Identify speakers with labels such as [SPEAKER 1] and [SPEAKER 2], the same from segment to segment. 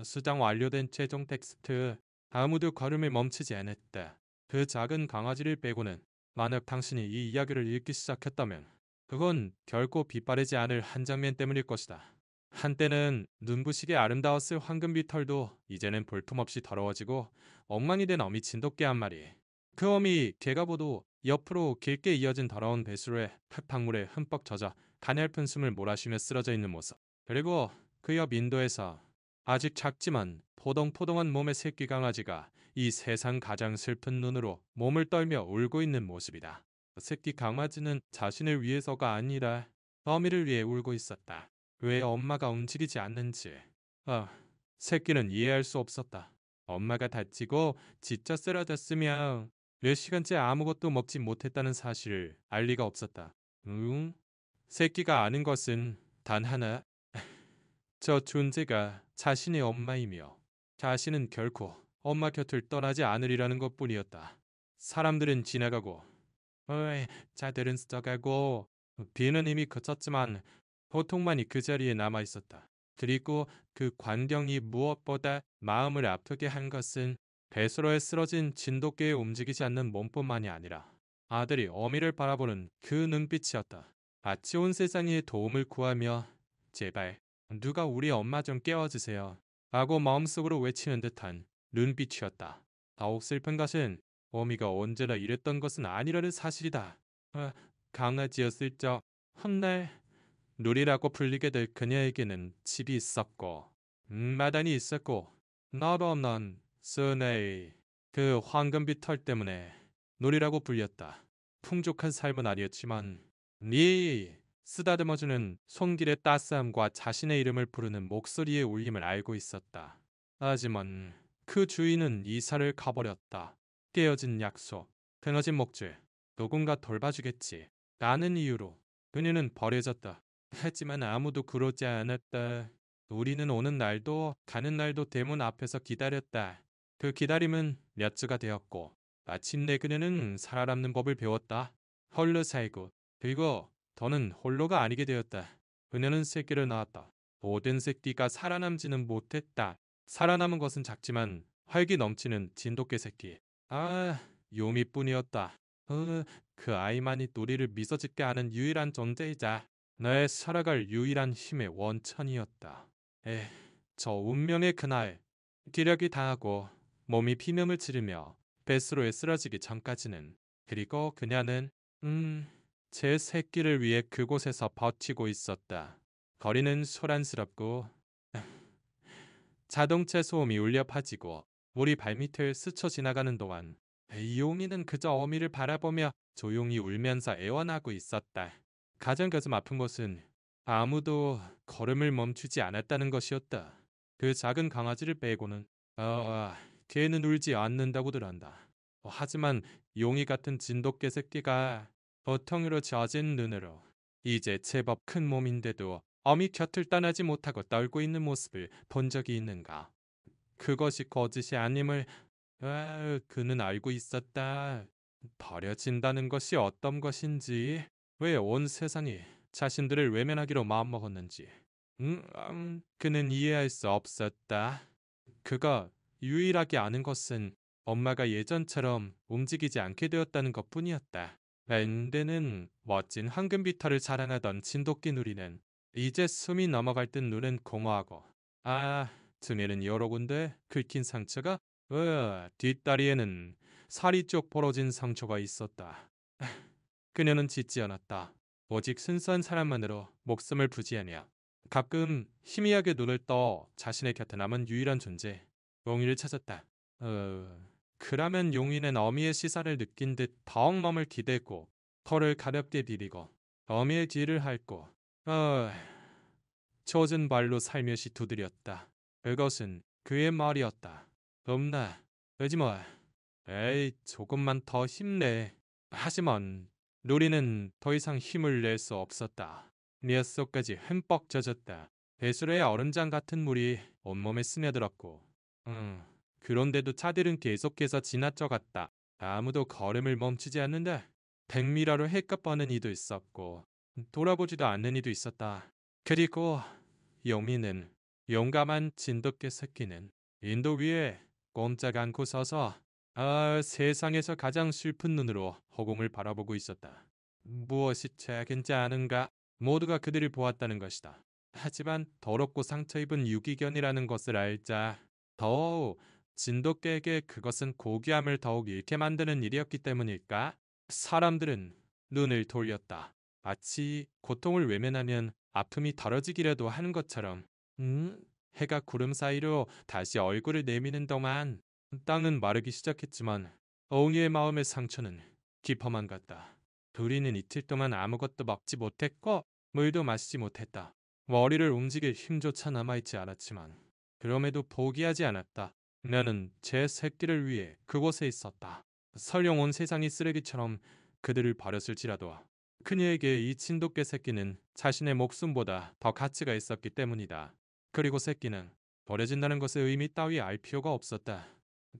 [SPEAKER 1] 수정 완료된 최종 텍스트. 아무도 걸음을 멈추지 않았다. 그 작은 강아지를 빼고는 만약 당신이 이 이야기를 읽기 시작했다면 그건 결코 빛바래지 않을 한 장면 때문일 것이다. 한때는 눈부시게 아름다웠을 황금빛 털도 이제는 볼품없이 더러워지고 엉망이 된 어미 진돗개 한 마리. 그 어미 개가보도 옆으로 길게 이어진 더러운 배수로에 흙탕물에 흠뻑 젖어 가냘픈 숨을 몰아쉬며 쓰러져 있는 모습. 그리고 그 옆 인도에서 아직 작지만 포동포동한 몸의 새끼 강아지가 이 세상 가장 슬픈 눈으로 몸을 떨며 울고 있는 모습이다. 새끼 강아지는 자신을 위해서가 아니라 어미를 위해 울고 있었다. 왜 엄마가 움직이지 않는지. 새끼는 이해할 수 없었다. 엄마가 다치고 지쳐 쓰러졌으며 몇 시간째 아무것도 먹지 못했다는 사실을 알 리가 없었다. 새끼가 아는 것은 단 하나. 저 존재가 자신의 엄마이며 자신은 결코 엄마 곁을 떠나지 않으리라는 것뿐이었다. 사람들은 지나가고 자들은 스쳐가고 비는 이미 그쳤지만 고통만이 그 자리에 남아 있었다. 그리고 그 광경이 무엇보다 마음을 아프게 한 것은 배수로에 쓰러진 진돗개의 움직이지 않는 몸뿐만이 아니라 아들이 어미를 바라보는 그 눈빛이었다. 마치 온 세상에 도움을 구하며 제발 누가 우리 엄마 좀 깨워주세요 라고 마음속으로 외치는 듯한 눈빛이었다. 더욱 슬픈 것은 어미가 언제나 이랬던 것은 아니라는 사실이다. 강아지였을 적 훗날 누리라고 불리게 될 그녀에게는 집이 있었고 마당이 있었고 나도 없는 스네이 그 황금빛 털 때문에 누리라고 불렸다. 풍족한 삶은 아니었지만 네 쓰다듬어주는 손길의 따스함과 자신의 이름을 부르는 목소리의 울림을 알고 있었다. 하지만 그 주인은 이사를 가버렸다. 깨어진 약속, 끊어진 목줄, 누군가 돌봐주겠지 라는 이유로 그녀는 버려졌다. 하지만 아무도 그러지 않았다. 우리는 오는 날도 가는 날도 대문 앞에서 기다렸다. 그 기다림은 몇 주가 되었고 마침내 그녀는 살아남는 법을 배웠다. 홀로 살고 그리고 더는 홀로가 아니게 되었다. 그녀는 새끼를 낳았다. 모든 새끼가 살아남지는 못했다. 살아남은 것은 작지만 활기 넘치는 진돗개 새끼. 요미뿐이었다. 그 아이만이 우리를 미소짓게 하는 유일한 존재이자 나의 살아갈 유일한 힘의 원천이었다. 저 운명의 그날 기력이 다하고 몸이 비명을 지르며 뱃수로에 쓰러지기 전까지는 그리고 그녀는 제 새끼를 위해 그곳에서 버티고 있었다. 거리는 소란스럽고 자동차 소음이 울려 퍼지고 우리 발밑을 스쳐 지나가는 동안 이용이는 그저 어미를 바라보며 조용히 울면서 애원하고 있었다. 가장 가슴 아픈 것은 아무도 걸음을 멈추지 않았다는 것이었다. 그 작은 강아지를 빼고는 걔는 울지 않는다고들 한다. 하지만 용이 같은 진돗개 새끼가 고통으로 젖은 눈으로 이제 제법 큰 몸인데도 어미 곁을 떠나지 못하고 떨고 있는 모습을 본 적이 있는가. 그것이 거짓이 아님을 그는 알고 있었다. 버려진다는 것이 어떤 것인지, 왜 온 세상이 자신들을 외면하기로 마음먹었는지 그는 이해할 수 없었다. 그가 유일하게 아는 것은 엄마가 예전처럼 움직이지 않게 되었다는 것뿐이었다. 밴드는 멋진 황금빛 털을 자랑하던 진돗개 누리는 이제 숨이 넘어갈 듯 눈은 공허하고 등에는 여러 군데 긁힌 상처가 뒷다리에는 살이 쪽 벌어진 상처가 있었다. 그녀는 짖지 않았다. 오직 순수한 사람만으로 목숨을 부지하며 가끔 희미하게 눈을 떠 자신의 곁에 남은 유일한 존재 용이를 찾았다. 그라면 용이는 어미의 시사를 느낀 듯 더욱 몸을 기대고 털을 가볍게 디디고 어미의 뒤를 핥고 젖은 발로 살며시 두드렸다. 그것은 그의 말이었다. 엄나, 왜지마. 조금만 더 힘내. 하지만 누리는 더 이상 힘을 낼 수 없었다. 뼛속까지 흠뻑 젖었다. 배수로의 얼음장 같은 물이 온몸에 스며들었고 그런데도 차들은 계속해서 지나쳐갔다. 아무도 걸음을 멈추지 않는다. 백미러로 헷값 버는 이도 있었고 돌아보지도 않는 이도 있었다. 그리고 용미는 용감한 진돗개 새끼는 인도 위에 꼼짝 않고 서서 세상에서 가장 슬픈 눈으로 허공을 바라보고 있었다. 무엇이 최악인지 아는가? 모두가 그들을 보았다는 것이다. 하지만 더럽고 상처 입은 유기견이라는 것을 알자 더욱 진돗개에게 그것은 고귀함을 더욱 잃게 만드는 일이었기 때문일까? 사람들은 눈을 돌렸다. 마치 고통을 외면하면 아픔이 덜어지기라도 하는 것처럼. 해가 구름 사이로 다시 얼굴을 내미는 동안 땅은 마르기 시작했지만 옹이의 마음의 상처는 깊어만 갔다. 둘이는 이틀 동안 아무것도 먹지 못했고 물도 마시지 못했다. 머리를 움직일 힘조차 남아있지 않았지만 그럼에도 포기하지 않았다. 나는 제 새끼를 위해 그곳에 있었다. 설령 온 세상이 쓰레기처럼 그들을 버렸을지라도 그녀에게 이 진돗개 새끼는 자신의 목숨보다 더 가치가 있었기 때문이다. 그리고 새끼는 버려진다는 것의 의미 따위 알 필요가 없었다.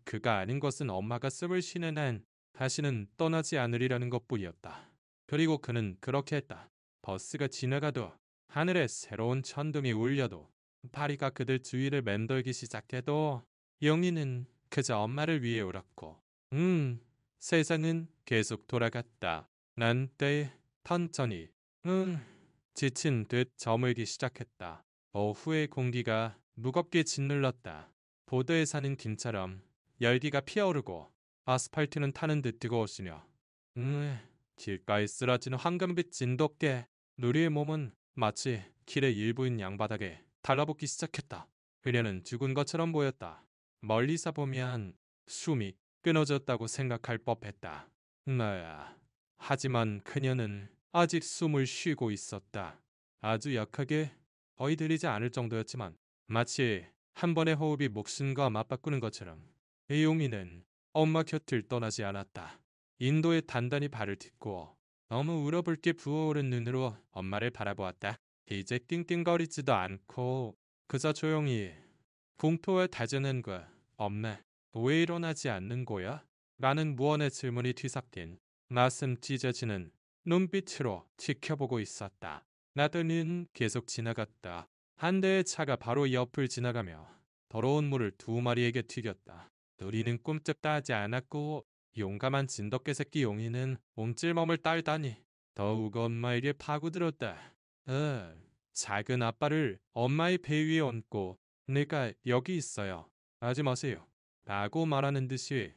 [SPEAKER 1] 그가 아닌 것은 엄마가 숨을 쉬는 한 다시는 떠나지 않으리라는 것뿐이었다. 그리고 그는 그렇게 했다. 버스가 지나가도 하늘에 새로운 천둥이 울려도 파리가 그들 주위를 맴돌기 시작해도 영희는 그저 엄마를 위해 울었고 세상은 계속 돌아갔다. 난 때에 천천히 지친 듯 저물기 시작했다. 오후의 공기가 무겁게 짓눌렀다. 보드에 사는 김처럼 열기가 피어오르고 아스팔트는 타는 듯 뜨거웠으며 길가에 쓰러지는 황금빛 진돗개 누리의 몸은 마치 길의 일부인 양바닥에 달라붙기 시작했다. 그녀는 죽은 것처럼 보였다. 멀리서 보면 숨이 끊어졌다고 생각할 법했다. 나야. 하지만 그녀는 아직 숨을 쉬고 있었다. 아주 약하게 거의 들리지 않을 정도였지만 마치 한 번의 호흡이 목숨과 맞바꾸는 것처럼 이용이는 엄마 곁을 떠나지 않았다. 인도에 단단히 발을 딛고 너무 울어붉게 부어오른 눈으로 엄마를 바라보았다. 이제 띵띵거리지도 않고 그저 조용히 공포와 다정한 거 엄마 왜 일어나지 않는 거야? 라는 무언의 질문이 뒤섞인 가슴 찢어지는 눈빛으로 지켜보고 있었다. 나들이는 계속 지나갔다. 한 대의 차가 바로 옆을 지나가며 더러운 물을 두 마리에게 튀겼다. 누리는 꿈쩍도 하지 않았고 용감한 진돗개 새끼 용이는 몸찔몸을 딸다니 더욱 엄마에게 파고들었다. 작은 아빠를 엄마의 배 위에 얹고 내가 여기 있어요. 하지 마세요. 라고 말하는 듯이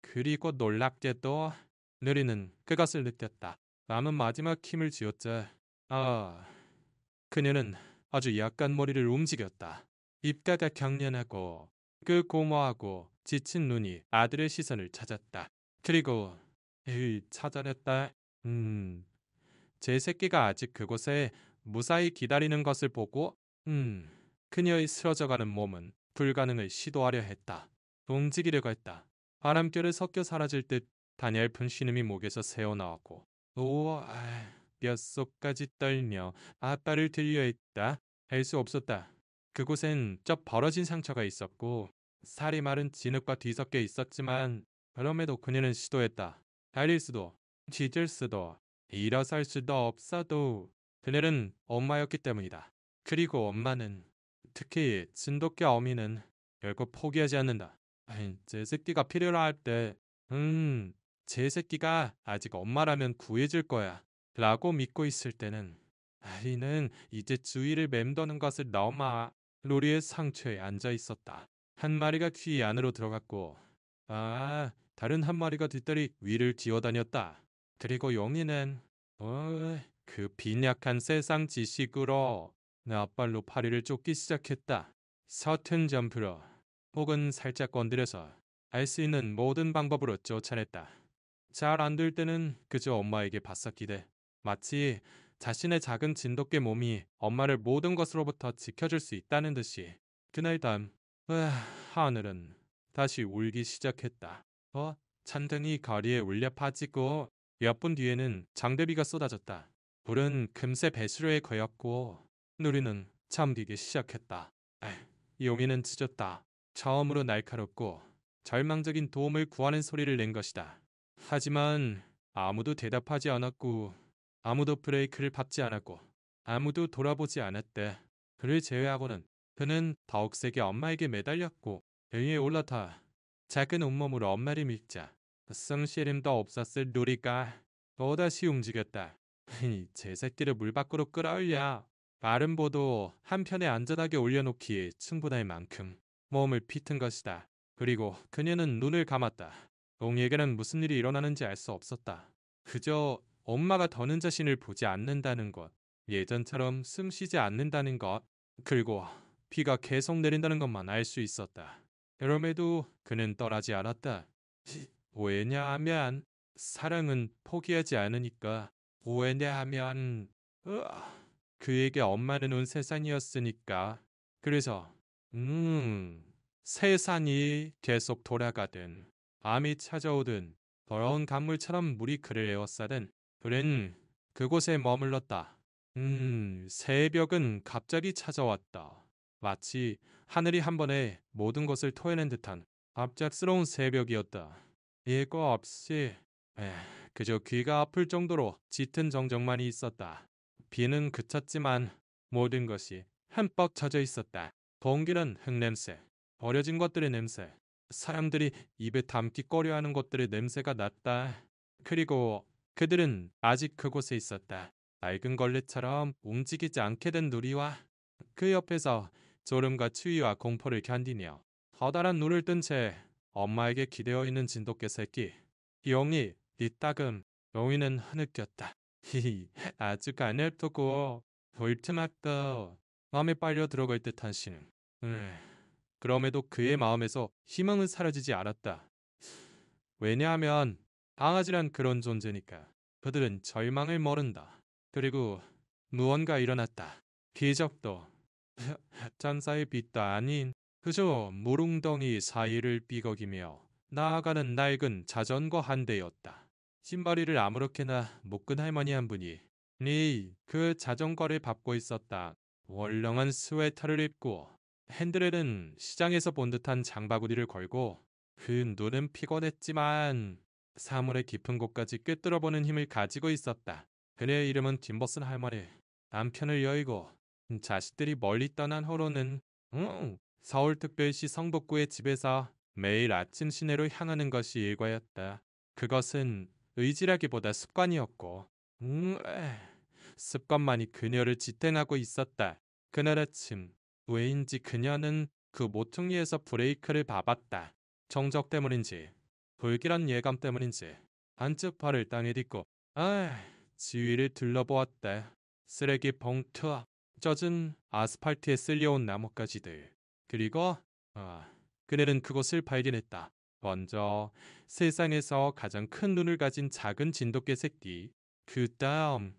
[SPEAKER 1] 그리고 놀랍게도 누리는 그것을 느꼈다. 남은 마지막 힘을 쥐었자 그녀는 아주 약간 머리를 움직였다. 입가가 경련하고 그 고모하고 지친 눈이 아들의 시선을 찾았다. 그리고 찾아냈다. 제 새끼가 아직 그곳에 무사히 기다리는 것을 보고 그녀의 쓰러져가는 몸은 불가능을 시도하려 했다. 움직이려고 했다. 바람결에 섞여 사라질 듯 가냘픈 신음이 목에서 새어나왔고 뼛속까지 떨며 아빠를 들려 했다. 할 수 없었다. 그곳엔 쩍 벌어진 상처가 있었고 살이 마른 진흙과 뒤섞여 있었지만 그럼에도 그녀는 시도했다. 달릴 수도 짖을 수도 일어설 수도 없어도 그녀는 엄마였기 때문이다. 그리고 엄마는 특히 진돗개 어미는 결코 포기하지 않는다. 제 새끼가 필요로 할 때 제 새끼가 아직 엄마라면 구해줄 거야 라고 믿고 있을 때는 아이는 이제 주위를 맴도는 것을 넘어 로리의 상처에 앉아 있었다. 한 마리가 귀 안으로 들어갔고 다른 한 마리가 뒷다리 위를 기어다녔다. 그리고 용이는 그 빈약한 세상 지식으로 앞발로 파리를 쫓기 시작했다. 서툰 점프로 혹은 살짝 건드려서 할 수 있는 모든 방법으로 쫓아냈다. 잘 안 될 때는 그저 엄마에게 바싹 기대 마치 자신의 작은 진돗개 몸이 엄마를 모든 것으로부터 지켜줄 수 있다는 듯이 그날 밤 하늘은 다시 울기 시작했다. 찬등이 거리에 울려 퍼지고 몇 분 뒤에는 장대비가 쏟아졌다. 불은 금세 배수로에 거였고 누리는 잠기기 시작했다. 용이는 짖었다. 처음으로 날카롭고 절망적인 도움을 구하는 소리를 낸 것이다. 하지만 아무도 대답하지 않았고 아무도 브레이크를 밟지 않았고 아무도 돌아보지 않았대. 그를 제외하고는 그는 더욱 세게 엄마에게 매달렸고 그 위에 올라타 작은 온몸으로 엄마를 밀자 승시림도 없었을 누리가 또다시 움직였다. 제 새끼를 물 밖으로 끌어올려. 마른 보도 한편에 안전하게 올려놓기에 충분할 만큼 몸을 비튼 것이다. 그리고 그녀는 눈을 감았다. 옹이에게는 무슨 일이 일어나는지 알 수 없었다. 그저 엄마가 더는 자신을 보지 않는다는 것, 예전처럼 숨 쉬지 않는다는 것, 그리고 비가 계속 내린다는 것만 알 수 있었다. 그럼에도 그는 떠나지 않았다. 왜냐하면 사랑은 포기하지 않으니까. 왜냐하면 그에게 엄마는 온 세상이었으니까. 그래서 세상이 계속 돌아가든 밤이 찾아오든 더러운 강물처럼 물이 그를 에워싸든 그는 그곳에 머물렀다. 새벽은 갑자기 찾아왔다. 마치 하늘이 한 번에 모든 것을 토해낸 듯한 갑작스러운 새벽이었다. 예고 없이 에, 그저 귀가 아플 정도로 짙은 정적만이 있었다. 비는 그쳤지만 모든 것이 흠뻑 젖어 있었다. 공기는 흙냄새, 버려진 것들의 냄새, 사람들이 입에 담기 꺼려하는 것들의 냄새가 났다. 그리고 그들은 아직 그곳에 있었다. 낡은 걸레처럼 움직이지 않게 된 누리와 그 옆에서 졸음과 추위와 공포를 견디며 커다란 눈을 뜬 채 엄마에게 기대어 있는 진돗개 새끼. 용이 니따금 용이는 흐느꼈다. 히히 아주 가냘프고 볼트막다. 마음에 빨려 들어갈 듯한 신음. 그럼에도 그의 마음에서 희망은 사라지지 않았다. 왜냐하면 강아지란 그런 존재니까. 그들은 절망을 모른다. 그리고 무언가 일어났다. 기적도 천사의 빛도 아닌 그저 무릉덩이 사이를 삐걱이며 나아가는 낡은 자전거 한 대였다. 신발이를 아무렇게나 묶은 할머니 한 분이 그 자전거를 밟고 있었다. 월령한 스웨터를 입고 핸들에는 시장에서 본 듯한 장바구니를 걸고 그 눈은 피곤했지만 사물의 깊은 곳까지 꿰뚫어보는 힘을 가지고 있었다. 그녀의 이름은 김버슨 할머니. 남편을 여의고 자식들이 멀리 떠난 후로는 서울특별시 성북구의 집에서 매일 아침 시내로 향하는 것이 일과였다. 그것은 의지라기보다 습관이었고 습관만이 그녀를 지탱하고 있었다. 그날 아침 왜인지 그녀는 그 모퉁이에서 브레이크를 밟았다. 정적 때문인지 불길한 예감 때문인지 한쪽 발을 땅에 딛고 지위를 둘러보았다. 쓰레기 봉투, 젖은 아스팔트에 쓸려온 나뭇가지들. 그리고 그네는 그곳을 발견했다. 먼저 세상에서 가장 큰 눈을 가진 작은 진돗개 새끼. 그 다음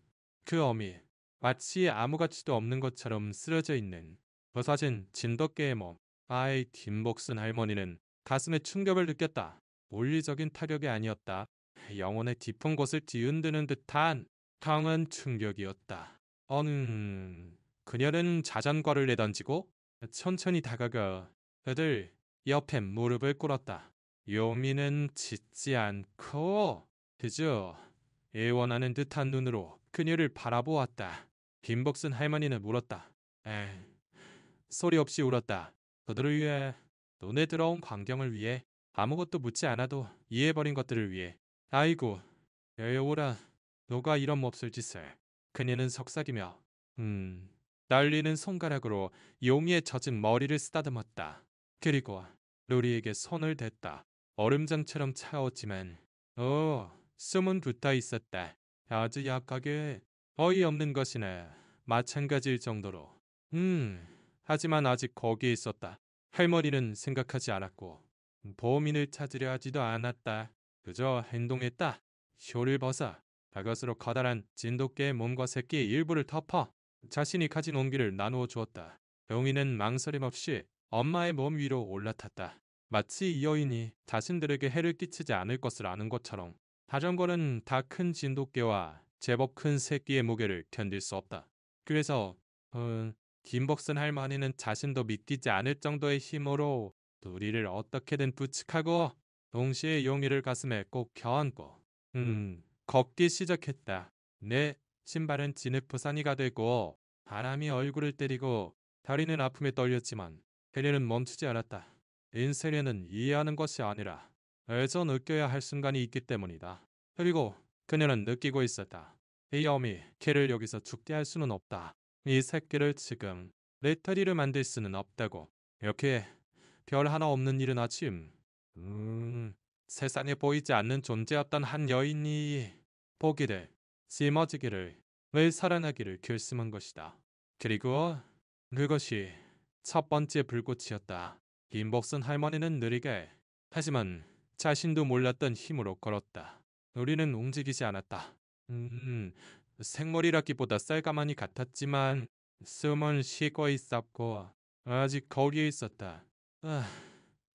[SPEAKER 1] 그 어미. 마치 아무 가치도 없는 것처럼 쓰러져 있는 부서진 진돗개의 몸. 김복순 할머니는 가슴에 충격을 느꼈다. 물리적인 타격이 아니었다. 영혼의 깊은 곳을 뒤흔드는 듯한 강한 충격이었다. 그녀는 자전거를 내던지고 천천히 다가가 그들 옆에 무릎을 꿇었다. 요미는 짖지 않고 그저 애원하는 듯한 눈으로 그녀를 바라보았다. 김복순 할머니는 물었다. 소리 없이 울었다. 그들을 위해, 눈에 들어온 광경을 위해, 아무것도 묻지 않아도 이해해버린 것들을 위해. 아이고, 여여오라, 누가 이런 몹쓸 짓을. 그녀는 속삭이며 날리는 손가락으로 용이의 젖은 머리를 쓰다듬었다. 그리고 루리에게 손을 댔다. 얼음장처럼 차웠지만 숨은 붙어 있었다. 아주 약하게 어이없는 것이나 마찬가지일 정도로. 하지만 아직 거기에 있었다. 할머니는 생각하지 않았고 범인을 찾으려 하지도 않았다. 그저 행동했다. 쇼를 벗어 바것으로 커다란 진돗개의 몸과 새끼의 일부를 덮어 자신이 가진 온기를 나누어 주었다. 용이는 망설임 없이 엄마의 몸 위로 올라탔다. 마치 이 여인이 자신들에게 해를 끼치지 않을 것을 아는 것처럼. 자전거는 다 큰 진돗개와 제법 큰 새끼의 무게를 견딜 수 없다. 그래서 김복순 할머니는 자신도 믿기지 않을 정도의 힘으로 누리를 어떻게든 부축하고 동시에 용이를 가슴에 꼭 껴안고 걷기 시작했다. 내 신발은 진흙 부산이가 되고 바람이 얼굴을 때리고 다리는 아픔에 떨렸지만 헬리는 멈추지 않았다. 인세리는 이해하는 것이 아니라 애써 느껴야 할 순간이 있기 때문이다. 그리고 그녀는 느끼고 있었다. 이 어미 걔를 여기서 죽게 할 수는 없다. 이 새끼를 지금 레터리를 만들 수는 없다고. 이렇게 별 하나 없는 이른 아침 세상에 보이지 않는 존재였던 한 여인이 보기를 짊어지기를 왜 살아나기를 결심한 것이다. 그리고 그것이 첫 번째 불꽃이었다. 김복순 할머니는 느리게 하지만 자신도 몰랐던 힘으로 걸었다. 우리는 움직이지 않았다. 생머리라기보다 쌀가마니 같았지만 숨은 쉬고 있었고 아직 거기에 있었다.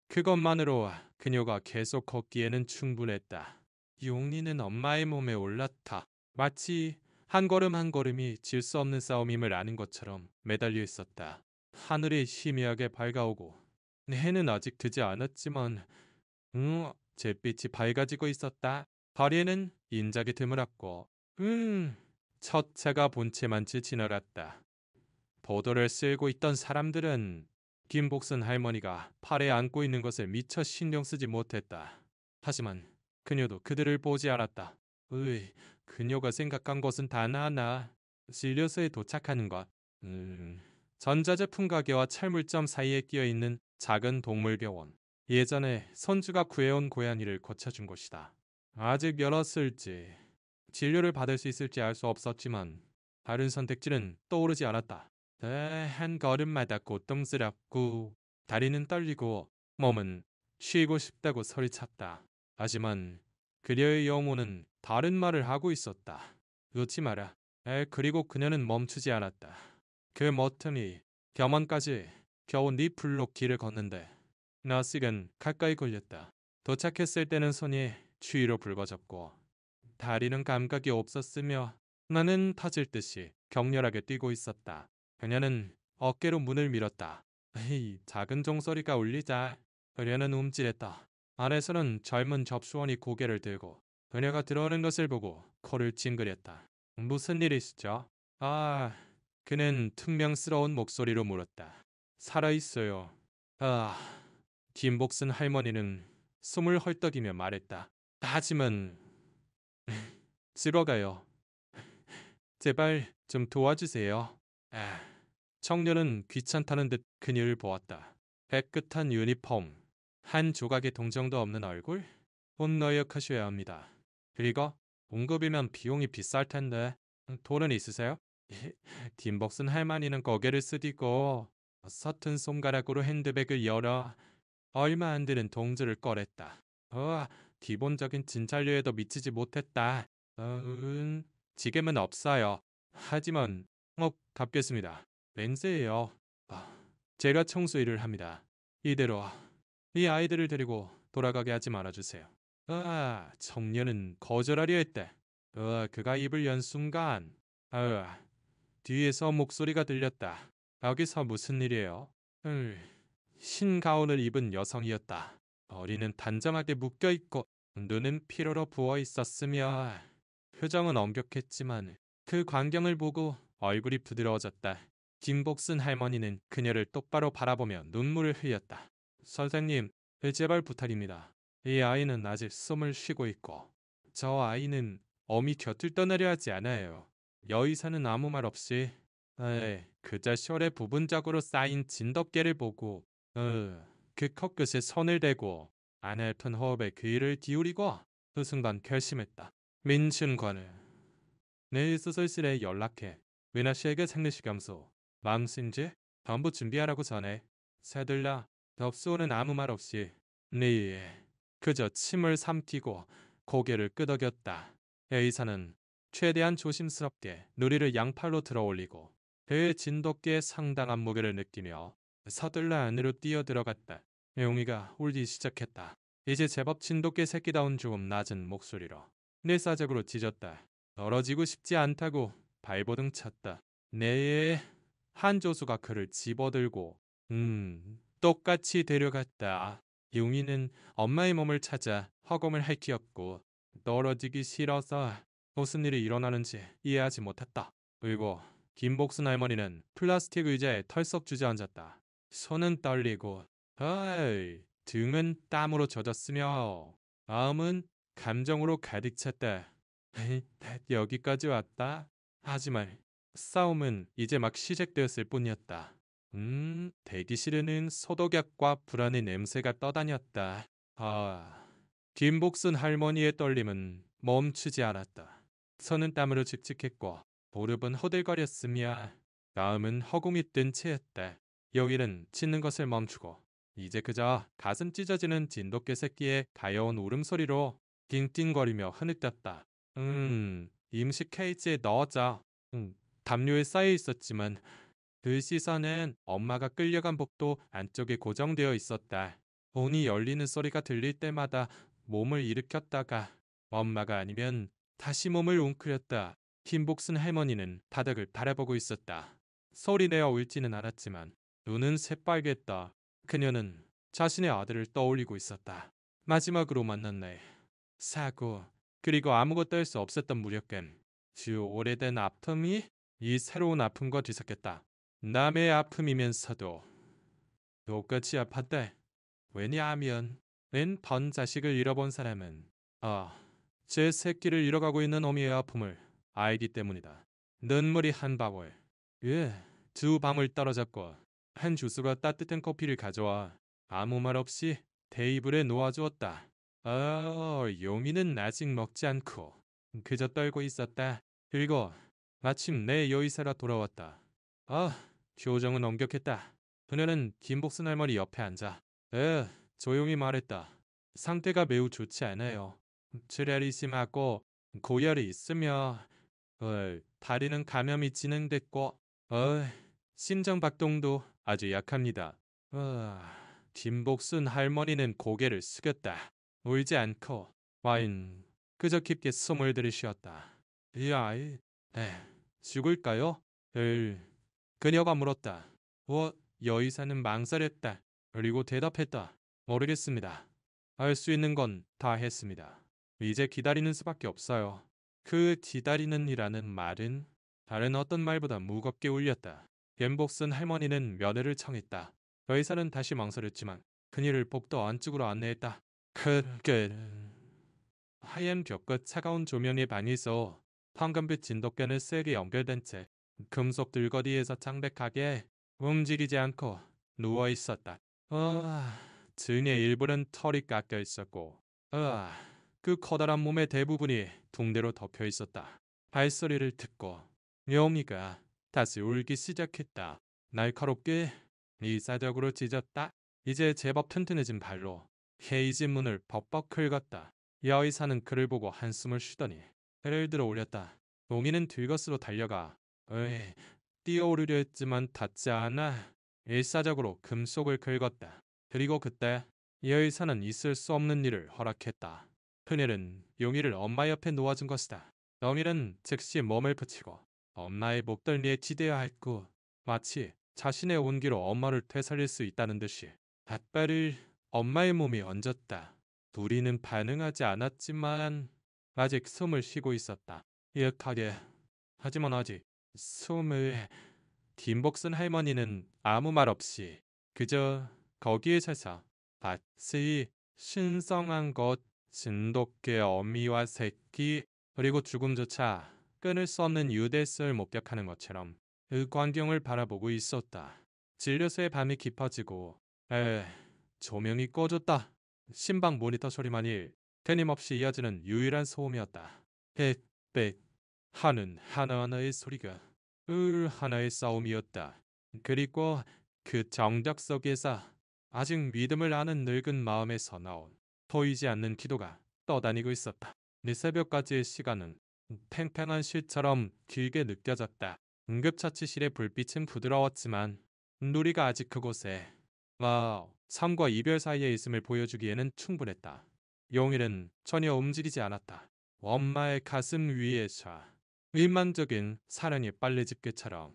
[SPEAKER 1] 그것만으로 그녀가 계속 걷기에는 충분했다. 용리는 엄마의 몸에 올랐다. 마치 한 걸음 한 걸음이 질 수 없는 싸움임을 아는 것처럼 매달려 있었다. 하늘이 희미하게 밝아오고 해는 아직 드지 않았지만 잿빛이 밝아지고 있었다. 거리에는 인작이 드물었고 첫 차가 본체만치 지나갔다. 보도를 쓸고 있던 사람들은 김복순 할머니가 팔에 안고 있는 것을 미처 신경 쓰지 못했다. 하지만 그녀도 그들을 보지 않았다. 그녀가 생각한 것은 단 하나. 진료소에 도착하는 것. 전자제품 가게와 철물점 사이에 끼어있는 작은 동물병원. 예전에 손주가 구해온 고양이를 고쳐준 곳이다. 아직 열었을지 진료를 받을 수 있을지 알 수 없었지만 다른 선택지는 떠오르지 않았다. 한 걸음마다 고통스럽고 다리는 떨리고 몸은 쉬고 싶다고 소리쳤다. 하지만 그녀의 영혼은 다른 말을 하고 있었다. 웃지 마라. 그리고 그녀는 멈추지 않았다. 그 머슴이 겸원까지 겨우 네 풀로 길을 걷는데 나식은 가까이 걸렸다. 도착했을 때는 손이 추위로 붉어졌고 다리는 감각이 없었으며 나는 터질 듯이 격렬하게 뛰고 있었다. 그녀는 어깨로 문을 밀었다. 에이, 작은 종소리가 울리자 그녀는 움찔했다. 안에서는 젊은 접수원이 고개를 들고 그녀가 들어오는 것을 보고 코를 찡그렸다. 무슨 일이시죠? 그는 퉁명스러운 목소리로 물었다. 살아있어요. 김복순 할머니는 숨을 헐떡이며 말했다. 하지만 들어가요. 제발 좀 도와주세요. 청년은 귀찮다는 듯 그녀를 보았다. 깨끗한 유니폼, 한 조각의 동정도 없는 얼굴? 혼너역하셔야 합니다. 그리고 봉급이면 비용이 비쌀 텐데 돈은 있으세요? 김복순 할머니는 고개를 쓰디고 서툰 손가락으로 핸드백을 열어 얼마 안 되는 동전을 꺼냈다. 기본적인 진찰료에도 미치지 못했다. 지금은 없어요. 하지만 갚겠습니다. 렌즈예요. 제가 청소 일을 합니다. 이대로 이 아이들을 데리고 돌아가게 하지 말아주세요. 청년은 거절하려 했대. 그가 입을 연 순간 뒤에서 목소리가 들렸다. 여기서 무슨 일이에요? 흰 가운을 입은 여성이었다. 머리는 단정하게 묶여있고 눈은 피로로 부어있었으며 표정은 엄격했지만 그 광경을 보고 얼굴이 부드러워졌다. 김복순 할머니는 그녀를 똑바로 바라보며 눈물을 흘렸다. 선생님, 제발 부탁입니다. 이 아이는 아직 숨을 쉬고 있고 저 아이는 어미 곁을 떠나려 하지 않아요. 여의사는 아무 말 없이 그저 숄에 부분적으로 쌓인 진돗개를 보고 그 코끝에 손을 대고 아날픈 호흡에 귀를 기울이고 그 순간 결심했다. 민춘관을 내일 수술실에 연락해 위나 씨에게 생리식염소, 망신지 전부 준비하라고 전해. 새들라 덥수오는 아무 말 없이 그저 침을 삼키고 고개를 끄덕였다. A사는 최대한 조심스럽게 누리를 양팔로 들어올리고 그의 진돗개의 상당한 무게를 느끼며 서둘러 안으로 뛰어들어갔다. 용이가 울기 시작했다. 이제 제법 진돗개 새끼다운 조금 낮은 목소리로 뇌사적으로 짖었다. 떨어지고 싶지 않다고 발버둥 쳤다. 한조수가 그를 집어들고 똑같이 데려갔다. 용이는 엄마의 몸을 찾아 허공을 핥히었고 떨어지기 싫어서 무슨 일이 일어나는지 이해하지 못했다. 그리고 김복순 할머니는 플라스틱 의자에 털썩 주저앉았다. 손은 떨리고 등은 땀으로 젖었으며 마음은 감정으로 가득 찼다. 여기까지 왔다. 하지만 싸움은 이제 막 시작되었을 뿐이었다. 대기실에는 소독약과 불안의 냄새가 떠다녔다. 김복순 할머니의 떨림은 멈추지 않았다. 손은 땀으로 칙칙했고 무릎은 호들거렸으며 마음은 허공이 뜬 채였다. 여기는 짖는 것을 멈추고 이제 그저 가슴 찢어지는 진돗개 새끼의 가여운 울음소리로 띵띵거리며 흐느꼈다. 임시 케이지에 넣었자. 담요에 쌓여 있었지만 그 시선은 엄마가 끌려간 복도 안쪽에 고정되어 있었다. 문이 열리는 소리가 들릴 때마다 몸을 일으켰다가 엄마가 아니면 다시 몸을 웅크렸다. 김복순 할머니는 바닥을 바라보고 있었다. 소리내어 울지는 않았지만 눈은 새빨갰다. 그녀는 자신의 아들을 떠올리고 있었다. 마지막으로 만난 날, 사고, 그리고 아무것도 할 수 없었던 무력감, 주 오래된 아픔이 이 새로운 아픔과 뒤섞였다. 남의 아픔이면서도 똑같이 아팠다. 왜냐하면 번 자식을 잃어본 사람은 제 새끼를 잃어가고 있는 어미의 아픔을 알기 때문이다. 눈물이 한 방울, 두 방울 떨어졌고 한 주스가 따뜻한 커피를 가져와 아무 말 없이 테이블에 놓아주었다. 용이는 아직 먹지 않고 그저 떨고 있었다. 그리고 마침 내 여의사가 돌아왔다. 표정은 엄격했다. 그녀는 김복순 할머니 옆에 앉아 조용히 말했다. 상태가 매우 좋지 않아요. 출혈이 심하고 고열이 있으며 다리는 감염이 진행됐고 심장박동도 아주 약합니다. 김복순 할머니는 고개를 숙였다. 울지 않고 그저 깊게 숨을 들이쉬었다. 이 아이 죽을까요? 그녀가 물었다. 여의사는 망설였다. 그리고 대답했다. 모르겠습니다. 할 수 있는 건 다 했습니다. 이제 기다리는 수밖에 없어요. 그 기다리는 이라는 말은 다른 어떤 말보다 무겁게 울렸다. 김복순 할머니는 면회를 청했다. 여의사는 다시 망설였지만 그녀를 복도 안쪽으로 안내했다. 하얀 벽과 차가운 조명의 방에서 황금빛 진돗개는 세게 연결된 채 금속 들거리에서 창백하게 움직이지 않고 누워 있었다. 등의 일부는 털이 깎여 있었고 그 커다란 몸의 대부분이 붕대로 덮여 있었다. 발소리를 듣고 용이가 다시 울기 시작했다. 날카롭게 미사적으로 찢었다. 이제 제법 튼튼해진 발로 케이지 문을 벅벅 긁었다. 여의사는 그를 보고 한숨을 쉬더니 배를 들어 올렸다. 용이는 들것으로 달려가 뛰어오르려 했지만 닿지 않아 일사적으로 금속을 긁었다. 그리고 그때 여의사는 있을 수 없는 일을 허락했다. 그녀는 용이를 엄마 옆에 놓아준 것이다. 용이는 즉시 몸을 붙이고 엄마의 목덜미에 기대야 했고 마치 자신의 온기로 엄마를 되살릴 수 있다는 듯이 닷발을 엄마의 몸에 얹었다. 둘이는 반응하지 않았지만 아직 숨을 쉬고 있었다. 이윽하게 하지만 아직 숨을 김복순 할머니는 아무 말 없이 그저 거기에 서서 마치 신성한 것, 진돗개 어미와 새끼 그리고 죽음조차 끊을 수 없는 유대성을 목격하는 것처럼 그 광경을 바라보고 있었다. 진료소의 밤이 깊어지고 조명이 꺼졌다. 신방 모니터 소리만이 끊임없이 이어지는 유일한 소음이었다. 빽빽 하는 하나하나의 소리가 하나의 싸움이었다. 그리고 그 정적 속에서 아직 믿음을 아는 늙은 마음에서 나온 보이지 않는 기도가 떠다니고 있었다. 새벽까지의 시간은 팽팽한 실처럼 길게 느껴졌다. 응급처치실의 불빛은 부드러웠지만 누리가 아직 그곳에 삶과 이별 사이에 있음을 보여주기에는 충분했다. 용일은 전혀 움직이지 않았다. 엄마의 가슴 위에서 일만적인 사랑의 빨래집게처럼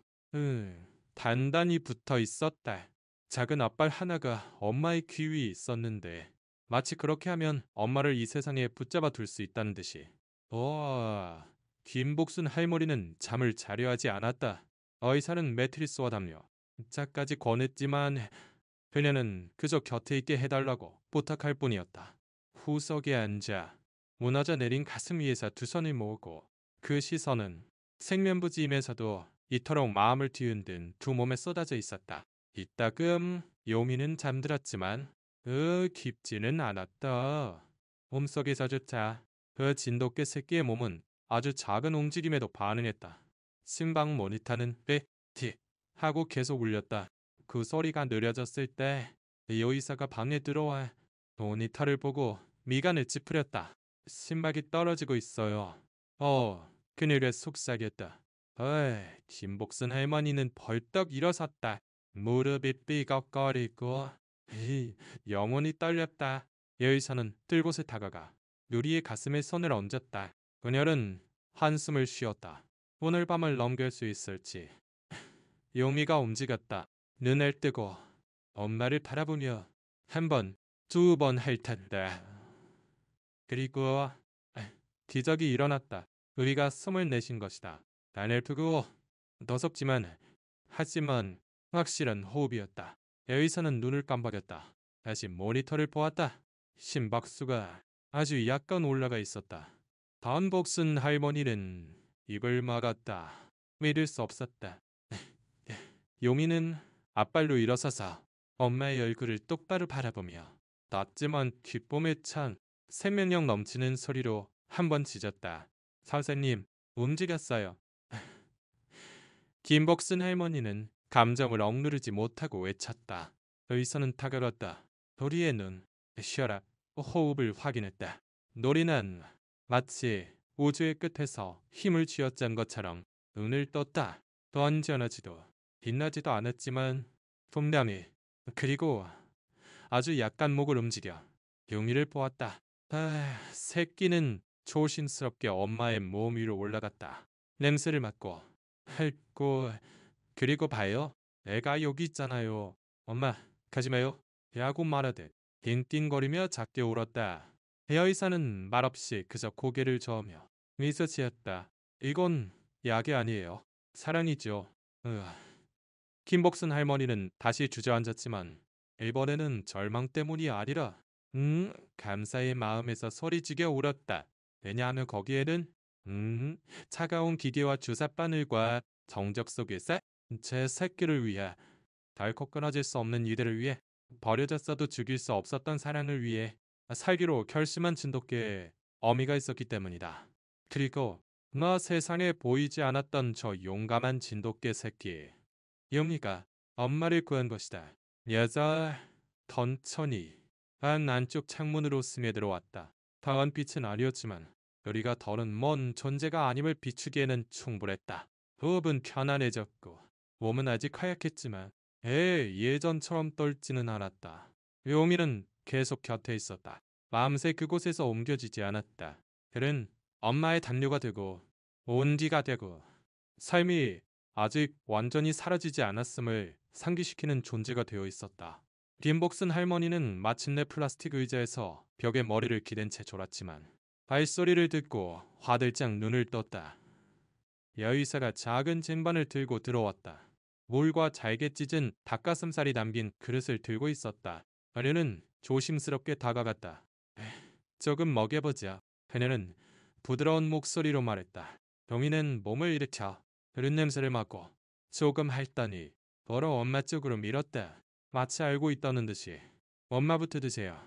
[SPEAKER 1] 단단히 붙어 있었다. 작은 앞발 하나가 엄마의 귀 위에 있었는데 마치 그렇게 하면 엄마를 이 세상에 붙잡아 둘 수 있다는 듯이. 김복순 할머니는 잠을 자려 하지 않았다. 의사는 매트리스와 담요, 자까지 권했지만 그녀는 그저 곁에 있게 해달라고 부탁할 뿐이었다. 후석에 앉아 무너져 내린 가슴 위에서 두 손을 모으고 그 시선은 생면부지임에서도 이토록 마음을 뒤흔든 두 몸에 쏟아져 있었다. 이따금 요미는 잠들었지만 깊지는 않았다. 몸속에서조차 그 진돗개 새끼의 몸은 아주 작은 움직임에도 반응했다. 심방 모니터는 삐티 하고 계속 울렸다. 그 소리가 느려졌을 때 요의사가 방에 들어와 모니터를 보고 미간을 찌푸렸다. 심박이 떨어지고 있어요. 그녀를 속삭였다. 김복순 할머니는 벌떡 일어섰다. 무릎이 삐걱거리고 영혼이 떨렸다. 여의사는 들곳에 다가가 누리의 가슴에 손을 얹었다. 그녀는 한숨을 쉬었다. 오늘 밤을 넘길 수 있을지. 용미가 움직였다. 눈을 뜨고 엄마를 바라보며 한 번, 두 번 할 텐데. 그리고 기적이 일어났다. 우리가 숨을 내쉰 것이다. 난을 두고 너섭지만 하지만 확실한 호흡이었다. 여의사는 눈을 깜빡였다. 다시 모니터를 보았다. 심박수가 아주 약간 올라가 있었다. 단복순 할머니는 입을 막았다. 믿을 수 없었다. 요미는 앞발로 일어서서 엄마의 얼굴을 똑바로 바라보며 낮지만 기쁨에 찬 생명력 넘치는 소리로 한 번 짖었다. 선생님, 움직였어요. 김복순 할머니는 감정을 억누르지 못하고 외쳤다. 의사는 다가갔다. 도리의 눈, 쉬어라. 호흡을 확인했다. 노리는 마치 우주의 끝에서 힘을 쥐어짠 것처럼 눈을 떴다. 또 언짢아지도 빛나지도 않았지만 분명히 그리고 아주 약간 목을 움직여 용이를 보았다. 새끼는 조심스럽게 엄마의 몸 위로 올라갔다. 냄새를 맡고 핥고 그리고 봐요. 애가 여기 있잖아요. 엄마 가지마요. 야구 말하듯 띵띵거리며 작게 울었다. 여의사는 말없이 그저 고개를 저으며 미소 지었다. 이건 약이 아니에요. 사랑이죠. 김복순 할머니는 다시 주저앉았지만 이번에는 절망 때문이 아니라 감사의 마음에서 소리지겨 울었다. 왜냐하면 거기에는 차가운 기계와 주사바늘과 정적 속에서 제 새끼를 위해 덜컥 끊어질 수 없는 이들을 위해 버려졌어도 죽일 수 없었던 사랑을 위해 살기로 결심한 진돗개의 어미가 있었기 때문이다. 그리고 나 세상에 보이지 않았던 저 용감한 진돗개 새끼 요미가 엄마를 구한 것이다. 여자 천천히 안 안쪽 창문으로 스며들어왔다. 강한 빛은 아니었지만 우리가 더는 먼 존재가 아님을 비추기에는 충분했다. 호흡은 편안해졌고 몸은 아직 하얗겠지만 예전처럼 떨지는 않았다. 요미는 계속 곁에 있었다. 마음새 그곳에서 옮겨지지 않았다. 그는 엄마의 담요가 되고 온기가 되고 삶이 아직 완전히 사라지지 않았음을 상기시키는 존재가 되어 있었다. 김복순 할머니는 마침내 플라스틱 의자에서 벽에 머리를 기댄 채 졸았지만 발소리를 듣고 화들짝 눈을 떴다. 여의사가 작은 쟁반을 들고 들어왔다. 물과 잘게 찢은 닭가슴살이 담긴 그릇을 들고 있었다. 그녀는 조심스럽게 다가갔다. 조금 먹여보자. 그녀는 부드러운 목소리로 말했다. 동이는 몸을 일으켜 그릇 냄새를 맡고 조금 핥더니 더러 엄마 쪽으로 밀었다. 마치 알고 있다는 듯이 엄마부터 드세요.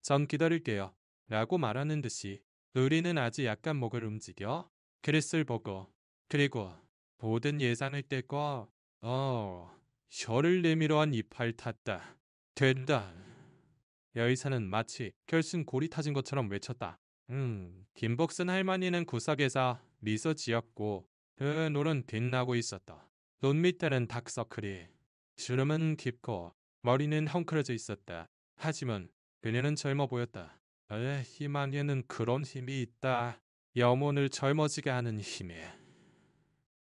[SPEAKER 1] 전 기다릴게요. 라고 말하는 듯이 의리는 아주 약간 목을 움직여 그릇을 보고 그리고 모든 예상을 떼고 혀를 내밀어 한 이빨 탔다. 된다. 여의사는 마치 결승 골이 타진 것처럼 외쳤다. 김복순 할머니는 구석에서 미소 지었고 그 눈은 빛나고 있었다. 눈 밑에는 다크서클이 주름은 깊고 머리는 헝클어져 있었다. 하지만 그녀는 젊어 보였다. 힘 안에는 그런 힘이 있다. 영혼을 젊어지게 하는 힘이.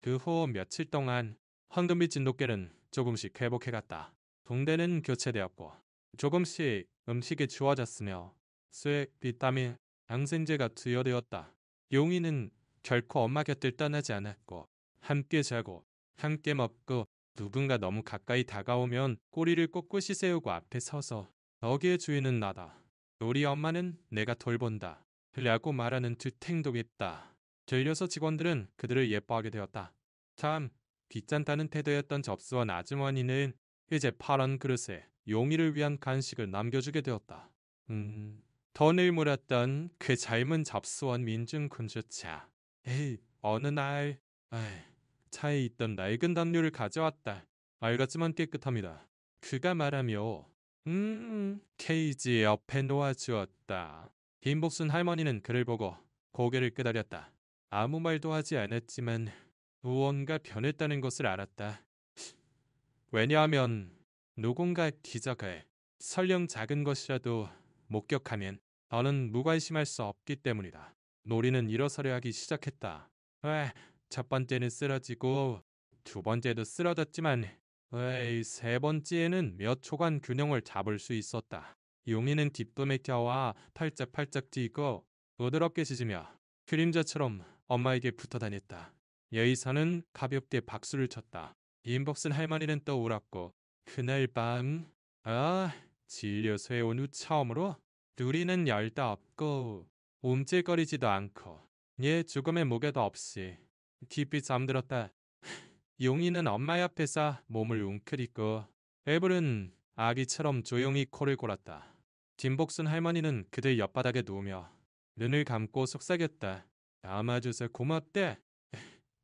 [SPEAKER 1] 그 후 며칠 동안 황금빛 진돗개는 조금씩 회복해갔다. 붕대는 교체되었고 조금씩 음식이 주어졌으며 수액, 비타민, 항생제가 투여되었다. 용이는 결코 엄마 곁을 떠나지 않았고 함께 자고 함께 먹고 누군가 너무 가까이 다가오면 꼬리를 꼿꼿이 세우고 앞에 서서 "여기의 주인은 나다. 우리 엄마는 내가 돌본다. 라고 말하는 두 행동했다. 들려서 직원들은 그들을 예뻐하게 되었다. 참 귀찮다는 태도였던 접수원 아주머니는 이제 파란 그릇에 용이를 위한 간식을 남겨주게 되었다. 돈을 물었던 그 젊은 접수원 민중군주차. 에이, 어느 날 차에 있던 낡은 담요를 가져왔다. 낡았지만 깨끗합니다. 그가 말하며 케이지 옆에 놓아주었다. 김복순 할머니는 그를 보고 고개를 끄덕였다. 아무 말도 하지 않았지만 무언가 변했다는 것을 알았다. 왜냐하면 누군가 기적을 설령 작은 것이라도 목격하면 더는 무관심할 수 없기 때문이다. 놀이는 일어서려 하기 시작했다. 첫 번째는 쓰러지고 두 번째도 쓰러졌지만 세 번째에는 몇 초간 균형을 잡을 수 있었다. 용이는 뒷꿈에 껴와 팔짝팔짝 뛰고 부드럽게 짖으며 그림자처럼 엄마에게 붙어 다녔다. 여의사는 가볍게 박수를 쳤다. 임복순 할머니는 또 울었고 그날 밤 진료소에 온 후 처음으로 둘이는 열도 없고 움찔거리지도 않고 죽음의 무게도 없이 깊이 잠들었다. 용이는 엄마 옆에서 몸을 웅크리고 애블은 아기처럼 조용히 코를 골았다. 김복순 할머니는 그들 옆바닥에 누우며 눈을 감고 속삭였다. 안아줘서 고맙대.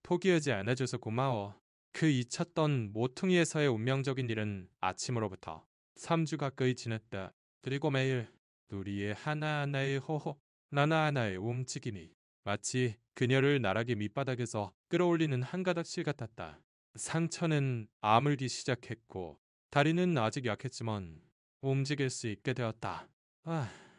[SPEAKER 1] 포기하지 않아줘서 고마워. 그 잊혔던 모퉁이에서의 운명적인 일은 아침으로부터 3주 가까이 지났다. 그리고 매일 우리의 하나하나의 호호, 하나하나의 움직임이 마치 그녀를 나락의 밑바닥에서 끌어올리는 한 가닥 실 같았다. 상처는 아물기 시작했고 다리는 아직 약했지만 움직일 수 있게 되었다.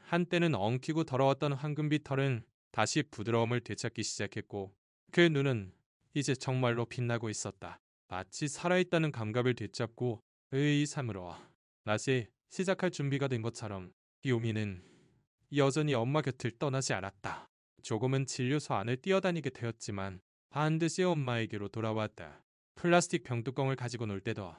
[SPEAKER 1] 한때는 엉키고 더러웠던 황금빛 털은 다시 부드러움을 되찾기 시작했고 그 눈은 이제 정말로 빛나고 있었다. 마치 살아있다는 감각을 되찾고 의의삼으로 다시 시작할 준비가 된 것처럼 요미는 여전히 엄마 곁을 떠나지 않았다. 조금은 진료소 안을 뛰어다니게 되었지만 반드시 엄마에게로 돌아왔다. 플라스틱 병뚜껑을 가지고 놀 때도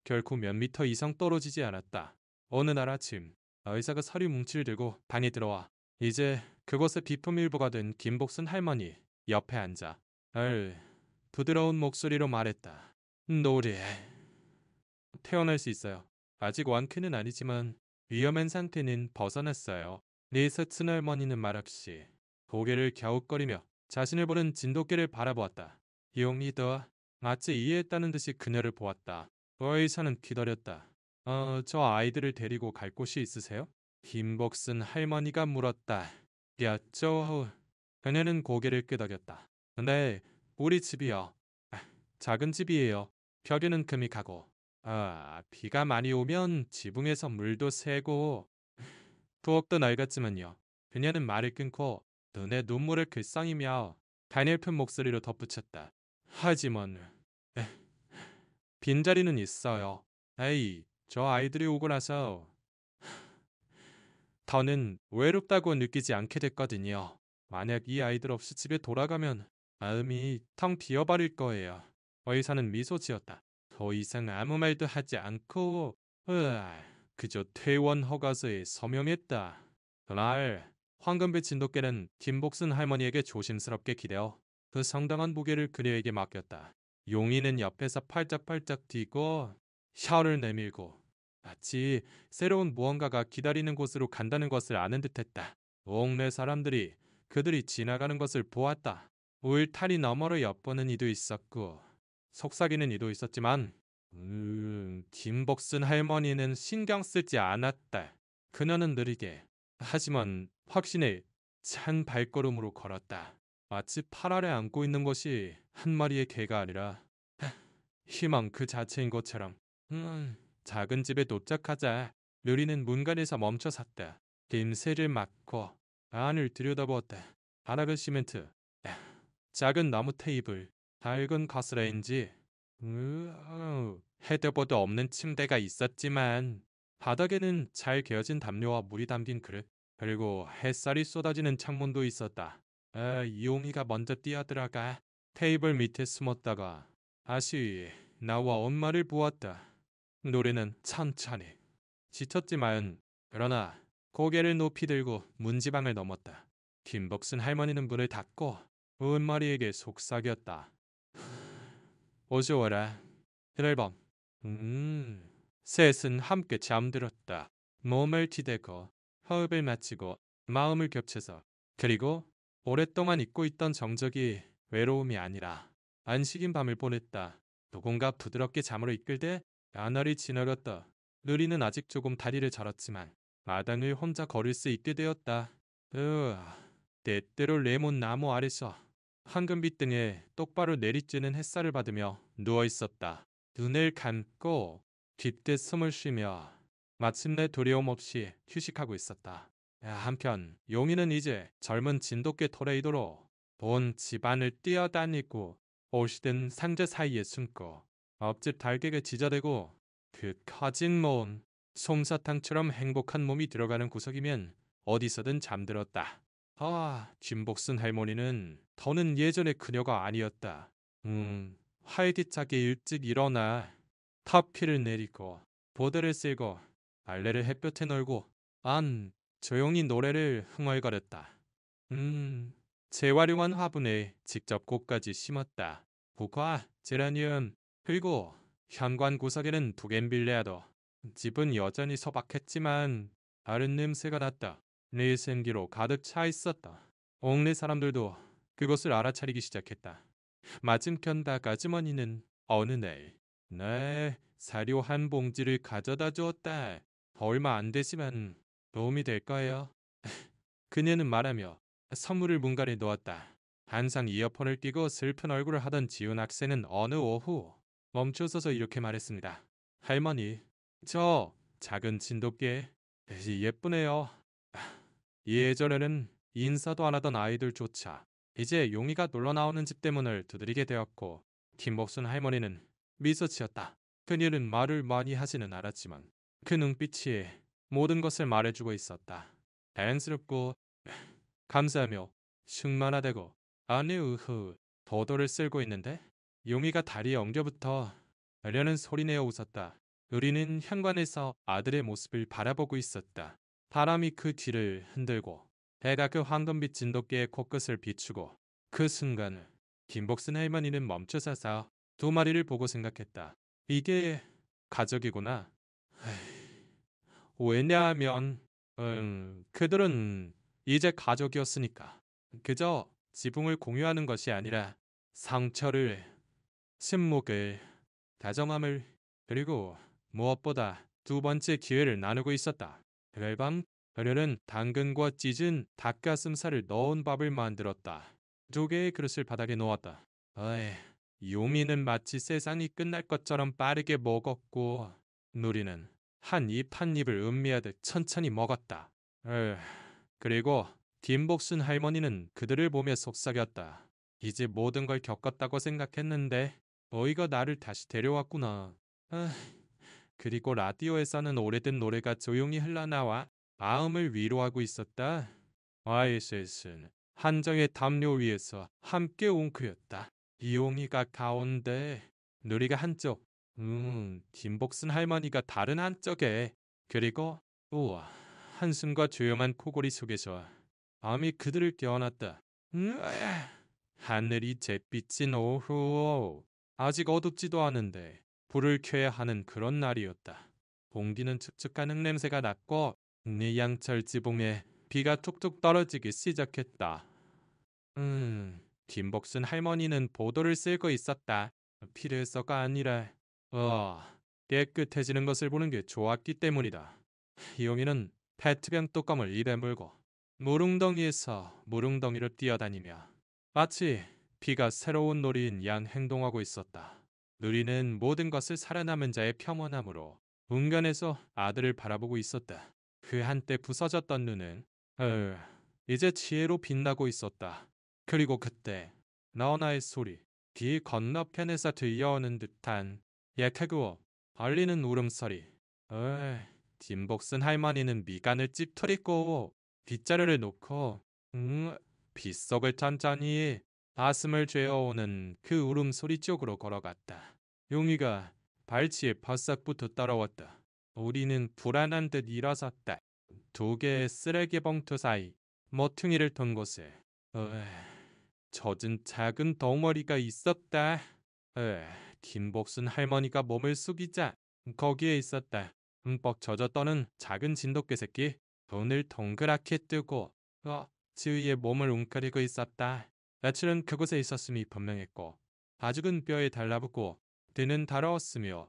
[SPEAKER 1] 결코 몇 미터 이상 떨어지지 않았다. 어느 날 아침 의사가 서류 뭉치를 들고 방에 들어와 이제 그곳의 비품일보가 된 김복순 할머니 옆에 앉아 부드러운 목소리로 말했다. 노래 태어날 수 있어요. 아직 완쾌는 아니지만 위험한 상태는 벗어났어요. 리서튼 할머니는 말없이 고개를 갸웃거리며 자신을 보는 진돗개를 바라보았다. 용리도 마치 이해했다는 듯이 그녀를 보았다. 의사는 기다렸다. 저 아이들을 데리고 갈 곳이 있으세요? 김복순 할머니가 물었다. 였죠. 그녀는 고개를 끄덕였다. 네, 우리 집이요. 작은 집이에요. 벽에는 금이 가고 비가 많이 오면 지붕에서 물도 새고 부엌도 낡았지만요. 그녀는 말을 끊고 눈에 눈물을 글썽이며 가냘픈 목소리로 덧붙였다. 하지만 빈자리는 있어요. 저 아이들이 오고 나서 더는 외롭다고 느끼지 않게 됐거든요. 만약 이 아이들 없이 집에 돌아가면 마음이 텅 비어버릴 거예요. 의사는 미소 지었다. 더 이상 아무 말도 하지 않고 그저 퇴원 허가서에 서명했다. 그날 황금빛 진돗개는 김복순 할머니에게 조심스럽게 기대어 그 상당한 무게를 그녀에게 맡겼다. 용이는 옆에서 팔짝팔짝 뛰고 혀를 내밀고 마치 새로운 무언가가 기다리는 곳으로 간다는 것을 아는 듯했다. 동네 사람들이 그들이 지나가는 것을 보았다. 울타리 너머로 엿보는 이도 있었고 속삭이는 이도 있었지만 김복순 할머니는 신경 쓰지 않았다. 그녀는 느리게 하지만 확신에 찬 발걸음으로 걸었다. 마치 팔 아래 안고 있는 것이 한 마리의 개가 아니라 희망 그 자체인 것처럼. 작은 집에 도착하자 느리는 문간에서 멈춰 섰다. 김새를 맞고 안을 들여다보았다. 바닥은 시멘트, 작은 나무 테이블, 낡은 가스레인지, 헤드보드 없는 침대가 있었지만 바닥에는 잘 개어진 담요와 물이 담긴 그릇, 그리고 햇살이 쏟아지는 창문도 있었다. 이용이가 먼저 뛰어들어가 테이블 밑에 숨었다가 다시 나와 엄마를 보았다. 노래는 천천히 지쳤지만 그러나 고개를 높이 들고 문지방을 넘었다. 김복순 할머니는 문을 닫고 은머리에게 속삭였다. 어서와라. 그날밤 셋은 함께 잠들었다. 몸을 기대고 호흡을 맞추고 마음을 겹쳐서 그리고 오랫동안 잊고 있던 정적이 외로움이 아니라 안식인 밤을 보냈다. 누군가 부드럽게 잠으로 이끌되 나날이 지나갔다. 누리는 아직 조금 다리를 저렸지만 마당을 혼자 걸을 수 있게 되었다. 때때로 레몬 나무 아래서 황금빛 등에 똑바로 내리쬐는 햇살을 받으며 누워있었다. 눈을 감고 깊게 숨을 쉬며 마침내 두려움 없이 휴식하고 있었다. 한편 용인은 이제 젊은 진돗개 토레이도로 온 집안을 뛰어다니고 옷이든 상자 사이에 숨고 옆집 달걀에 지저대고 그 커진 몸 솜사탕처럼 행복한 몸이 들어가는 구석이면 어디서든 잠들었다. 김복순 할머니는 더는 예전의 그녀가 아니었다. 활기차게 일찍 일어나 커피를 내리고 보드를 쓸고 빨래를 햇볕에 널고 조용히 노래를 흥얼거렸다. 재활용한 화분에 직접 꽃까지 심었다. 국화, 제라늄, 그리고 현관 구석에는 부겐빌레아도. 집은 여전히 소박했지만 다른 냄새가 났다. 내생기로 가득 차 있었다. 옥내 사람들도 그것을 알아차리기 시작했다. 맞은편 닭 아주머니는 어느 날 네, 사료 한 봉지를 가져다 주었다. 얼마 안 되지만 도움이 될 거예요. 그녀는 말하며 선물을 문간에 놓았다. 항상 이어폰을 끼고 슬픈 얼굴을 하던 지훈 학생은 어느 오후 멈춰서서 이렇게 말했습니다. 할머니, 저 작은 진돗개 예쁘네요. 예전에는 인사도 안 하던 아이들조차 이제 용이가 놀러 나오는 집 대문을 두드리게 되었고 김복순 할머니는 미소 지었다. 그녀는 말을 많이 하지는 않았지만 그 눈빛이 모든 것을 말해주고 있었다. 자연스럽고 감사하며 숭만하다고. 아니 도도를 쓸고 있는데 용이가 다리에 엉겨붙어 하려는 소리내어 웃었다. 우리는 현관에서 아들의 모습을 바라보고 있었다. 바람이 그 뒤를 흔들고 해가 그 황금빛 진돗개의 코끝을 비추고 그 순간 김복순 할머니는 멈춰서서 두 마리를 보고 생각했다. 이게 가족이구나. 왜냐하면 그들은 이제 가족이었으니까. 그저 지붕을 공유하는 것이 아니라 상처를, 침묵을, 다정함을 그리고 무엇보다 두 번째 기회를 나누고 있었다. 그날 밤 그녀는 당근과 찢은 닭가슴살을 넣은 밥을 만들었다. 두 개의 그릇을 바닥에 놓았다. 요미는 마치 세상이 끝날 것처럼 빠르게 먹었고 누리는 한 입 한 입을 음미하듯 천천히 먹었다. 그리고 김복순 할머니는 그들을 보며 속삭였다. 이제 모든 걸 겪었다고 생각했는데 너희가 나를 다시 데려왔구나. 그리고 라디오에서는 오래된 노래가 조용히 흘러나와 마음을 위로하고 있었다. 와이셋은 한정의 담요 위에서 함께 웅크렸다. 이용이가 가운데, 누리가 한쪽, 김복순 할머니가 다른 한쪽에, 그리고 우와, 한숨과 조용한 코골이 속에서 밤이 그들을 깨어났다. 하늘이 잿빛인 오후, 아직 어둡지도 않은데 불을 켜야 하는 그런 날이었다. 공기는 축축한 흙냄새가 났고 네 양철 지붕에 비가 툭툭 떨어지기 시작했다. 김복순 할머니는 보도를 쓸고 있었다. 필요해서가 아니라 깨끗해지는 것을 보는 게 좋았기 때문이다. 이용이는 페트병 뚜껑을 입에 물고 무릉덩이에서 무릉덩이로 뛰어다니며 마치 비가 새로운 놀이인 양 행동하고 있었다. 누리는 모든 것을 살아남은 자의 평온함으로 운간에서 아들을 바라보고 있었다. 그 한때 부서졌던 눈은 이제 지혜로 빛나고 있었다. 그리고 그때 너나의 소리, 길 건너편에서 들려오는 듯한 약하고 얼리는 울음소리. 김복순 할머니는 미간을 찝터리고 빗자루를 놓고 빗속을 천천히 가슴을 죄어오는 그 울음소리 쪽으로 걸어갔다. 용이가 발치에 바싹부터 따라왔다. 우리는 불안한 듯 일어섰다. 두 개의 쓰레기 봉투 사이 모퉁이를 턴 곳에 젖은 작은 덩어리가 있었다. 김복순 할머니가 몸을 숙이자 거기에 있었다. 흠뻑 젖어 떠는 작은 진돗개 새끼. 눈을 동그랗게 뜨고 지휘의 몸을 웅크리고 있었다. 며칠은 그곳에 있었음이 분명했고 가죽은 뼈에 달라붙고 등은 더러웠으며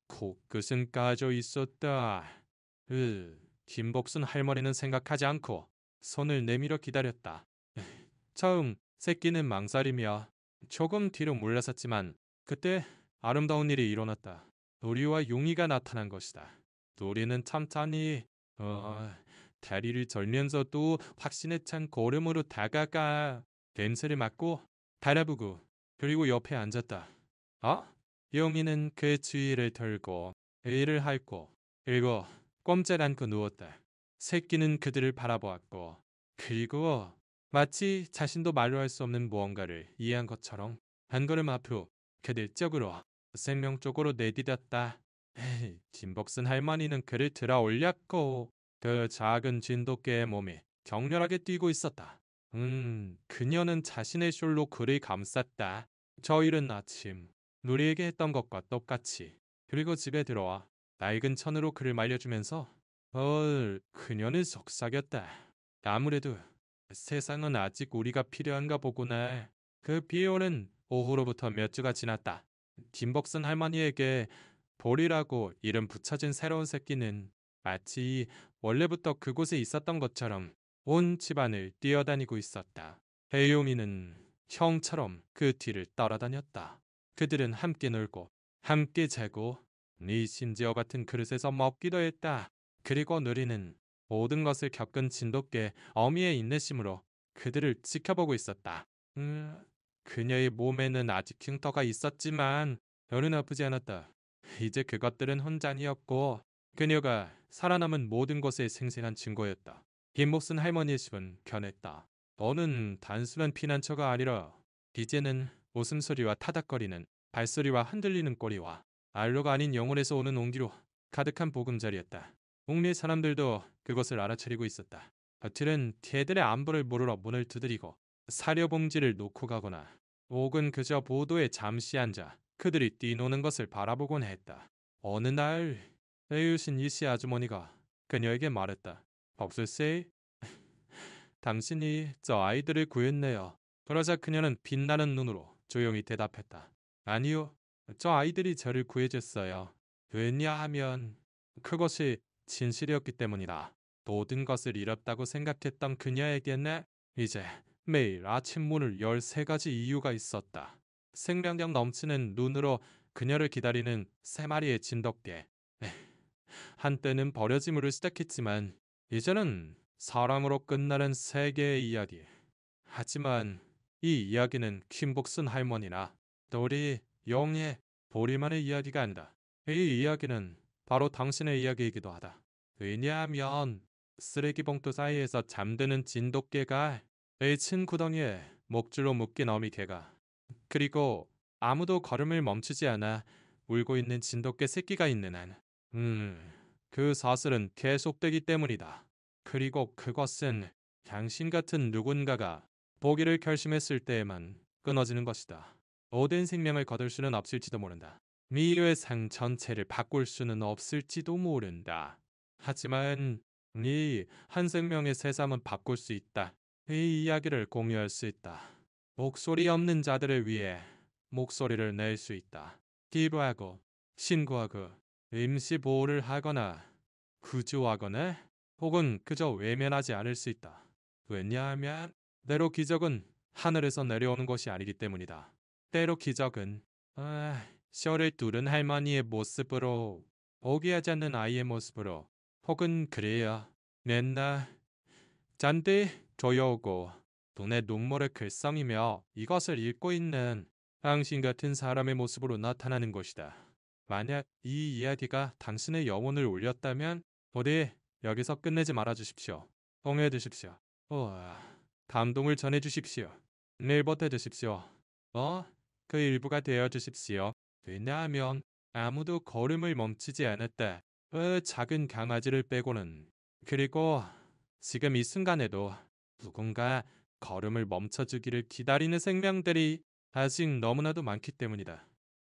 [SPEAKER 1] 코끝은 까져 있었다. 김복순 할머니는 생각하지 않고 손을 내밀어 기다렸다. 처음 새끼는 망설이며 조금 뒤로 물러섰지만 그때 아름다운 일이 일어났다. 도리와 용이가 나타난 것이다. 도리는 천천히 다리를 절면서도 확신에 찬 걸음으로 다가가 냄새를 맡고 달아보고 그리고 옆에 앉았다. 용이는 그 주위를 털고 의를 핥고 그리고 꼼짝 않고 누웠다. 새끼는 그들을 바라보았고 그리고 마치 자신도 말로 할 수 없는 무언가를 이해한 것처럼 한 걸음 앞으로 그들 쪽으로 생명 쪽으로 내디뎠다. 김복순 할머니는 그를 들어 올렸고 그 작은 진돗개의 몸이 격렬하게 뛰고 있었다. 그녀는 자신의 숄로 그를 감쌌다. 저 이른 아침 누리에게 했던 것과 똑같이. 그리고 집에 들어와 낡은 천으로 그를 말려주면서 그녀는 속삭였다. 아무래도 세상은 아직 우리가 필요한가 보구나. 그 비오는 오후로부터 몇 주가 지났다. 김복순 할머니에게 볼이라고 이름 붙여진 새로운 새끼는 마치 원래부터 그곳에 있었던 것처럼 온 집안을 뛰어다니고 있었다. 해요미는 형처럼 그 뒤를 따라다녔다. 그들은 함께 놀고 함께 자고 네 심지어 같은 그릇에서 먹기도 했다. 그리고 누리는 모든 것을 겪은 진돗개 어미의 인내심으로 그들을 지켜보고 있었다. 그녀의 몸에는 아직 흉터가 있었지만 별은 아프지 않았다. 이제 그것들은 혼잔이었고 그녀가 살아남은 모든 것의 생생한 증거였다. 김목순 할머니의 집은 변했다. 너는 단순한 피난처가 아니라 이제는 웃음소리와 타닥거리는 발소리와 흔들리는 꼬리와 알로가 아닌 영혼에서 오는 온기로 가득한 보금자리였다. 옥리 사람들도 그것을 알아차리고 있었다. 그들은 걔들의 안부를 물으러 문을 두드리고 사료봉지를 놓고 가거나 혹은 그저 보도에 잠시 앉아 그들이 뛰노는 것을 바라보곤 했다. 어느 날 에유신 이씨 아주머니가 그녀에게 말했다. 법술세, 당신이 저 아이들을 구했네요. 그러자 그녀는 빛나는 눈으로 조용히 대답했다. 아니요, 저 아이들이 저를 구해줬어요. 왜냐하면 그것이 진실이었기 때문이다. 모든 것을 잃었다고 생각했던 그녀에게는 이제 매일 아침 문을 열 3가지 이유가 있었다. 생명력 넘치는 눈으로 그녀를 기다리는 3마리의 진돗개. 한때는 버려짐으로 시작했지만 이제는 사랑으로 끝나는 3개의 이야기. 하지만 이 이야기는 김복순 할머니나 우리 영의 보리만의 이야기가 아니다. 이 이야기는 바로 당신의 이야기이기도 하다. 왜냐하면 쓰레기 봉투 사이에서 잠드는 진돗개가 친 구덩이에 목줄로 묶인 어미 개가 그리고 아무도 걸음을 멈추지 않아 울고 있는 진돗개 새끼가 있는 한 그 사슬은 계속되기 때문이다. 그리고 그것은 당신 같은 누군가가 포기를 결심했을 때에만 끊어지는 것이다. 모든 생명을 거둘 수는 없을지도 모른다. 미래의 상 전체를 바꿀 수는 없을지도 모른다. 하지만 네 한 생명의 새삼은 바꿀 수 있다. 이 이야기를 공유할 수 있다. 목소리 없는 자들을 위해 목소리를 낼 수 있다. 기부하고 신고하고 임시 보호를 하거나 구조하거나 혹은 그저 외면하지 않을 수 있다. 왜냐하면 때로 기적은 하늘에서 내려오는 것이 아니기 때문이다. 때로 기적은 셔를 뚫은 할머니의 모습으로 포기하지 않는 아이의 모습으로 혹은 그래야 맨날 잔디 조여오고 눈에 눈물을 글썽이며 이것을 읽고 있는 당신 같은 사람의 모습으로 나타나는 것이다. 만약 이 이야기가 당신의 영혼을 울렸다면 부디 여기서 끝내지 말아주십시오. 통해해 주십시오. 감동을 전해 주십시오. 내버려 두십시오. 그 일부가 되어 주십시오. 왜냐하면 아무도 걸음을 멈추지 않았다. 그 작은 강아지를 빼고는. 그리고 지금 이 순간에도 누군가 걸음을 멈춰주기를 기다리는 생명들이 아직 너무나도 많기 때문이다.